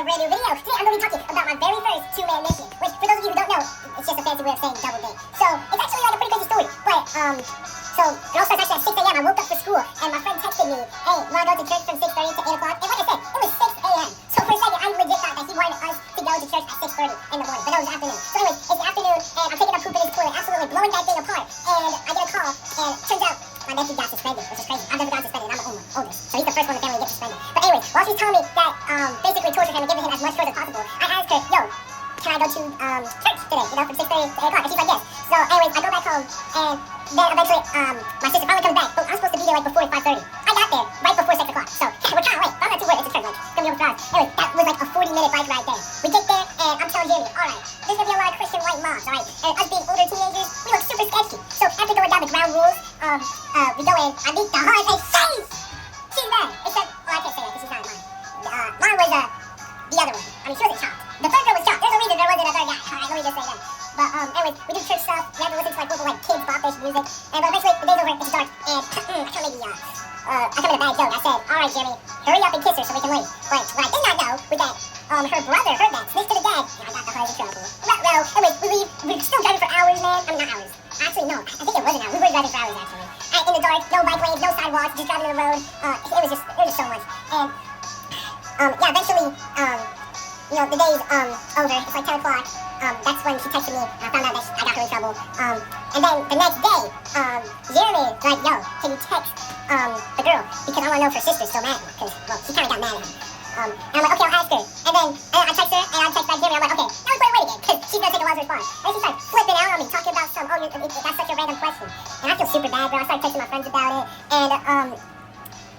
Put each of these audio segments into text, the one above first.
brand new video. Today I'm going to be talking about my very first two-man mission, which for those of you who don't know, it's just a fancy way of saying double date. So it's actually like a pretty crazy story, but so it all starts actually at 6 a.m. I woke up for school and my friend texted me, hey, you want to go to church from 6:30 to 8 o'clock? And like I said, it was 6 a.m. So for a second, I legit thought that he wanted us to go to church at 6:30 in the morning, but that was afternoon. So anyways, it's the afternoon and I'm taking a poop in his toilet, absolutely blowing that thing apart, and I get a call and it turns out my nephew got suspended, which is crazy. I've never gotten suspended, and I'm the oldest. So he's the first one in the family to get suspended. But anyways, while she was telling me that basically torture him and giving him as much torture as possible, I asked her, yo, can I go to church today, you know, from 6:30 to 8 o'clock? And she's like, yes. So anyways, I go back home, and then eventually my sister finally comes back, but I'm supposed to be there like before 5:30. I got there right before 6 o'clock, so we're kind of late. But I'm not too worried, it's a church, like, it's gonna be over 3 hours. Anyways, that was like a 40-minute bike ride there. We get there, and I'm telling Jamie, alright, there's gonna be a lot of Christian white moms, alright? And us being older teenagers, we look super sketchy. So after going down the ground rules, we go in, I meet the hard and she's there. Except, well, I can't say that because she's not mine. Mine was the other one. I mean, she wasn't chopped. The third girl was chopped. There's a reason there wasn't a third guy. Alright, let me just say that. But anyways, we do church stuff. We have to listen to like local like kids bop music. And but eventually the day's over, it's dark, and I come in a bad joke. I said, alright Jeremy, hurry up and kiss her so we can leave. But what I did not know was that her brother heard that, snitched to the dad, and I got the hell in trouble. Well, anyways, we leave. We're still driving for hours, man. I mean, not hours. Actually, no. I think it was an hour. We were driving for hours, actually. In the dark, no bike lanes, no sidewalks, just driving on the road. It was just so much. And yeah, eventually, you know, the day's over. It's like 10 o'clock. That's when she texted me, and I found out that I got her in trouble. And then the next day, Jeremy was like, yo, can you text the girl? Because I want to know if her sister's still mad at me. Because, well, she kind of got mad at him. And I'm like, okay, I'll ask her. And then I text her, and I text back Jeremy. I'm like, okay, now let's play wait again, because she's going to take a while to respond. And she started flipping out on me, talking about some, that's such a random question. And I feel super bad, bro. I started texting my friends about it. And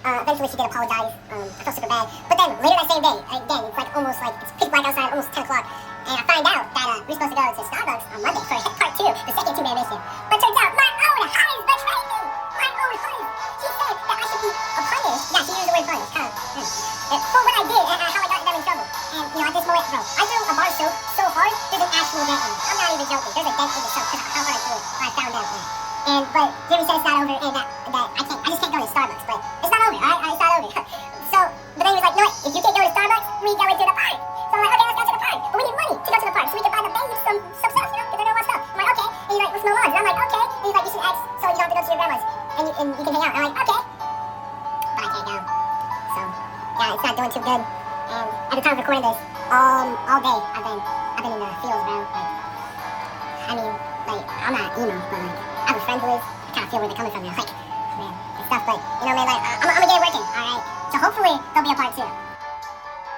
eventually she did apologize. I felt super bad. But then later that same day, again, it's like almost like, it's pitch black outside, almost 10 o'clock. And I find out that we're supposed to go to Starbucks on Monday for part 2, the second two-man mission. But turns out my own host betrayed me. My own host. She said that I should be punished. Yeah, she used the word punished. For what I did and how I got them in trouble. And you know, at this moment, bro, I threw a bar of soap so hard there's an actual dent in it. I'm not even joking. There's a dent in the soap because how hard I threw it when I found out. But Jimmy said it's not over and that I just can't go to Starbucks. But it's not over, alright? It's not over. So, but then he was like, no, if you can't go to Starbucks, we go into the park. So I'm like, okay, let's go to the park. But we need money to go to the park so we can buy the babes some stuff, you know, because they don't want stuff. I'm like, okay. And he's like, let's mow lawns. And I'm like, okay. And he's like, you should ask so you don't have to go to your grandma's and you can hang out. And I'm like, okay. But I can't go. So, yeah, it's not doing too good. And at the time of recording this, all day I've been in the fields, bro. Like, I mean, like, I'm not emo, but like, I have a friend who is. I kind of feel where they're coming from now. Like, man, and stuff. But you know, man, like, I'm gonna get it working. All right. So hopefully there'll be a part 2.